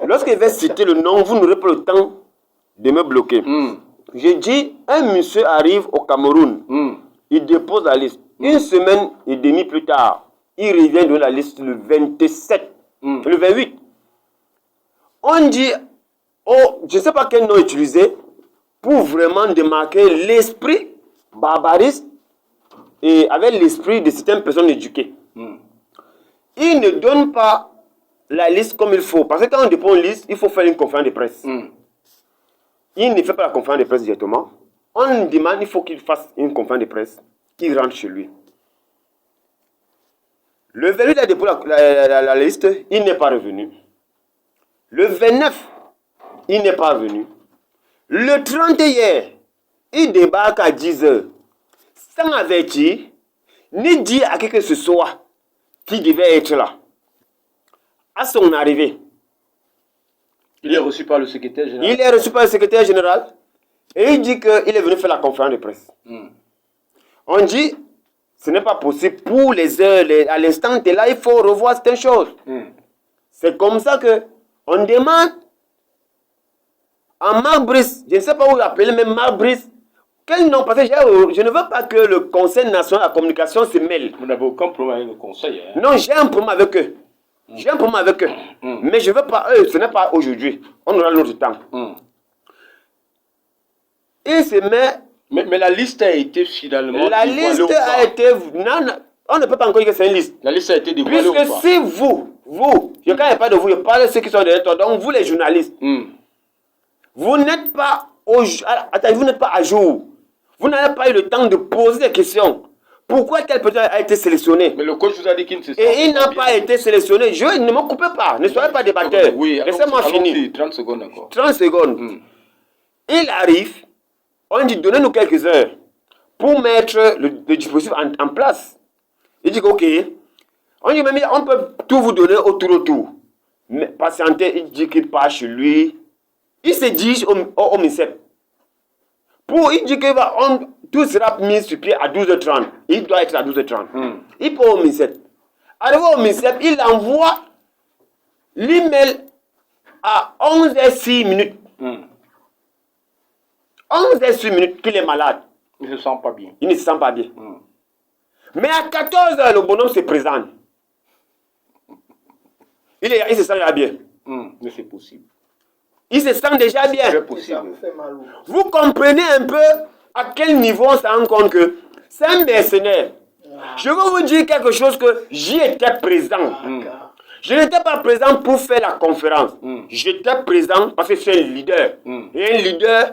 Lorsque je vais citer le nom, vous n'aurez pas le temps de me bloquer. J'ai dit, un monsieur arrive au Cameroun, il dépose la liste. Une semaine et demie plus tard, il revient de la liste le 27, le 28. On dit, oh, je ne sais pas quel nom utiliser pour vraiment démarquer l'esprit barbariste et avec l'esprit de certaines personnes éduquées. Il ne donne pas la liste comme il faut. Parce que quand on dépose une liste, il faut faire une conférence de presse. Il ne fait pas la conférence de presse directement. On demande, il faut qu'il fasse une conférence de presse, qu'il rentre chez lui. Le 28, il a déposé la liste, il n'est pas revenu. Le 29, il n'est pas venu. Le 31, il débarque à 10h, sans avertir, ni dire à qui que ce soit qui devait être là. À son arrivée, il est reçu par le secrétaire général. Il est reçu par le secrétaire général et il dit qu'il est venu faire la conférence de presse. On dit, ce n'est pas possible pour les heures, à l'instant T là, il faut revoir certaines choses. C'est comme ça que on demande à Marc Brice, je ne sais pas où l'appeler, mais Marc Brice, quel nom? Parce que je ne veux pas que le Conseil national de la communication se mêle. Vous n'avez aucun problème avec le Conseil. Hein? Non, j'ai un problème avec eux. J'ai un problème avec eux. Mais je ne veux pas eux, ce n'est pas aujourd'hui. On aura l'autre temps. Il se met. Mais la liste a été finalement. La liste a été. Non, on ne peut pas encore dire que c'est une liste. La liste a été dévoilée. Puisque ou pas? si vous, je ne parle pas de vous, je parle de ceux qui sont derrière toi, donc vous les journalistes, vous n'êtes pas vous n'êtes pas à jour. Vous n'avez pas eu le temps de poser des questions. Pourquoi telle personne a été sélectionnée? Mais le coach vous a dit qu'il ne se sent Et il n'a pas été sélectionné. Ne me coupez pas. Ne soyez pas débatteur. Oui, laissez-moi finir. 30 secondes encore. 30 secondes. Il arrive. On dit donnez-nous quelques heures pour mettre le dispositif en place. Il dit ok. On dit mais on peut tout vous donner autour. Mais patientez, il dit qu'il part chez lui. Il se dirige au MINSEP. Il dit que tout sera mis sur pied à 12h30. Il doit être à 12h30. Il part au MINSEP. Arrivé au MINSEP, il envoie l'email à 11h06. 11h06 qu'il est malade. Il ne se sent pas bien. Il ne se sent pas bien. Mais à 14h, le bonhomme se présente. Il se sent déjà bien. Mais c'est possible. Il se sent déjà bien. C'est possible. Vous comprenez un peu à quel niveau on se rend compte que c'est un mercenaire. Je veux vous dire quelque chose que j'y étais présent. Je n'étais pas présent pour faire la conférence. J'étais présent parce que c'est un leader. Et un leader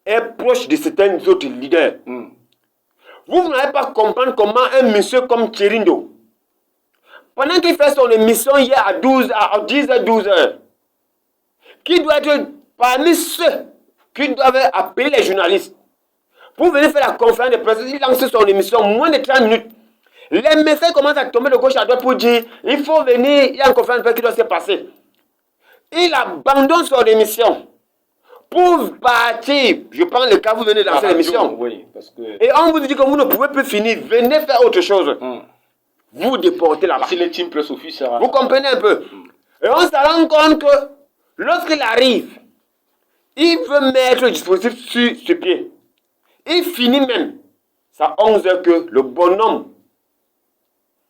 est proche de certains autres leaders. Vous n'allez pas comprendre comment un monsieur comme Chirindo, pendant qu'il fait son émission hier à 10h, 12h, qui doit être parmi ceux qui doivent appeler les journalistes pour venir faire la conférence de presse, il lance son émission moins de 30 minutes. Les messages commencent à tomber de gauche à droite pour dire il faut venir, il y a une conférence de presse qui doit se passer. Il abandonne son émission pour partir. Je prends le cas, vous venez lancer l'émission. Oui, parce que... Et on vous dit que vous ne pouvez plus finir, venez faire autre chose. Vous déportez là-bas. Si les team press office sera... Vous comprenez un peu. Et on se rend compte que lorsqu'il arrive, il veut mettre le dispositif sur pied. Il finit même. C'est à 11h que le bonhomme,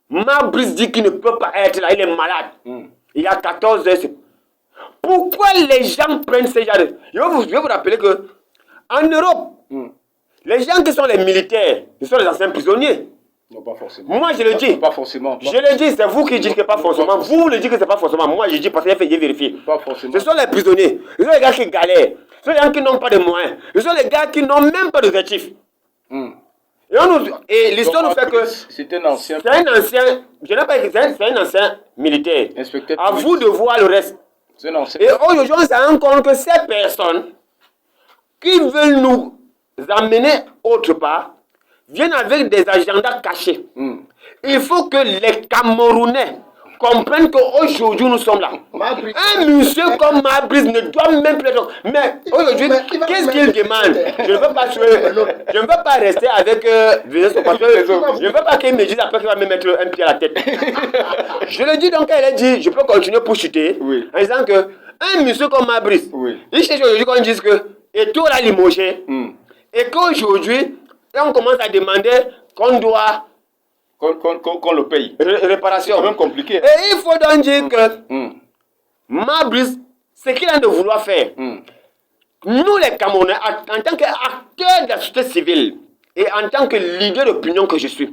Marbrice dit qu'il ne peut pas être là, il est malade. Il y a 14h. Pourquoi les gens prennent ces gens de... Je vais vous rappeler que en Europe, les gens qui sont les militaires, ce sont les anciens prisonniers. Non, pas forcément. Moi, je le dis. Pas forcément. Je le dis, c'est vous qui dites que pas forcément. Vous le dites que c'est pas forcément. Moi, je dis parce que j'ai vérifié. Pas forcément. Ce sont les prisonniers. Ce sont les gars qui galèrent. Ce sont les gens qui n'ont pas de moyens. Ce sont les gars qui n'ont même pas d'objectif. Et l'histoire nous fait que... C'est un ancien... C'est un ancien... Je n'ai pas écrit, c'est un ancien militaire. Inspecteur. À vous de voir le reste. C'est un ancien... Et aujourd'hui, on se rend compte que ces personnes qui veulent nous amener autre part viennent avec des agendas cachés. Il faut que les Camerounais comprennent qu'aujourd'hui nous sommes là. Un monsieur comme Marbrice ne doit même plus être... Mais aujourd'hui, qu'est-ce qu'il demande? Je ne veux pas rester avec parce que je ne veux pas qu'il me dise après qu'il va me mettre un pied à la tête. Je le dis donc, elle a dit, je peux continuer pour chuter, en disant que Un monsieur comme Mabrice, Oui. il cherche aujourd'hui qu'on dise que Eto'o l'a limogé, et qu'aujourd'hui, on commence à demander qu'on doit Qu'on le paye. réparation. C'est quand même compliqué. Et il faut donc dire que Mabrice, ce qu'il a de vouloir faire, nous les Camerounais, en tant qu'acteurs de la société civile et en tant que leader d'opinion que je suis,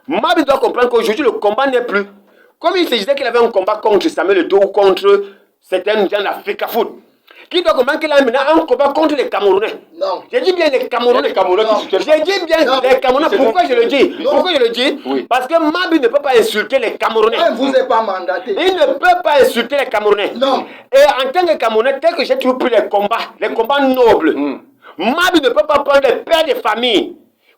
Mabrice doit comprendre qu'aujourd'hui le combat n'est plus. Comme il se disait qu'il avait un combat contre Samuel Eto'o ou contre certains gens d'Africa Foot. Qui doit comprendre qu'il a maintenant un combat contre les Camerounais. Non. J'ai dit bien les Camerounais. Les Camerounais qui soutiennent. J'ai dit bien Non. les Camerounais. Pourquoi je le dis? Non. Pourquoi je le dis? Oui. Parce que Mabrice ne peut pas insulter les Camerounais. Il ne vous est pas mandaté. Il ne peut pas insulter les Camerounais. Non. Et en tant que Camerounais, tel que j'ai toujours pris les combats nobles, Mabrice ne peut pas prendre les pères de famille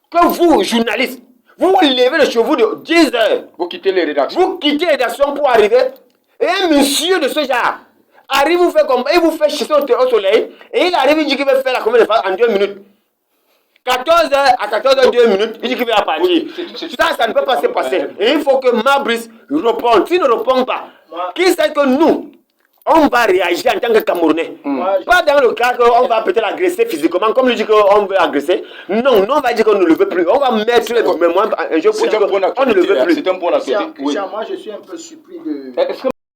que vous, journalistes, vous vous levez le chevaux de 10 heures. Vous quittez les rédactions. Vous quittez les rédactions pour arriver. Et un monsieur de ce genre arrive, vous fait comme, il vous fait chasser au soleil. Et il arrive, il dit qu'il va faire la combien de fois en 2 minutes. 14h à 14h 2 minutes, il dit qu'il va partir. Oui, Ça ne peut pas se passer. Et il faut que Mabrice réponde. S'il ne répond pas, qu'il sache que nous, on va réagir en tant que Camerounais. Pas dans le cas qu'on va peut-être l'agresser physiquement, comme il dit qu'on veut agresser. Non, on va dire qu'on ne le veut plus. On va mettre les mémoires en jeu pour dire qu'on ne le veut plus. C'est un point à côté. Oui. Moi, je suis un peu surpris de... Est-ce que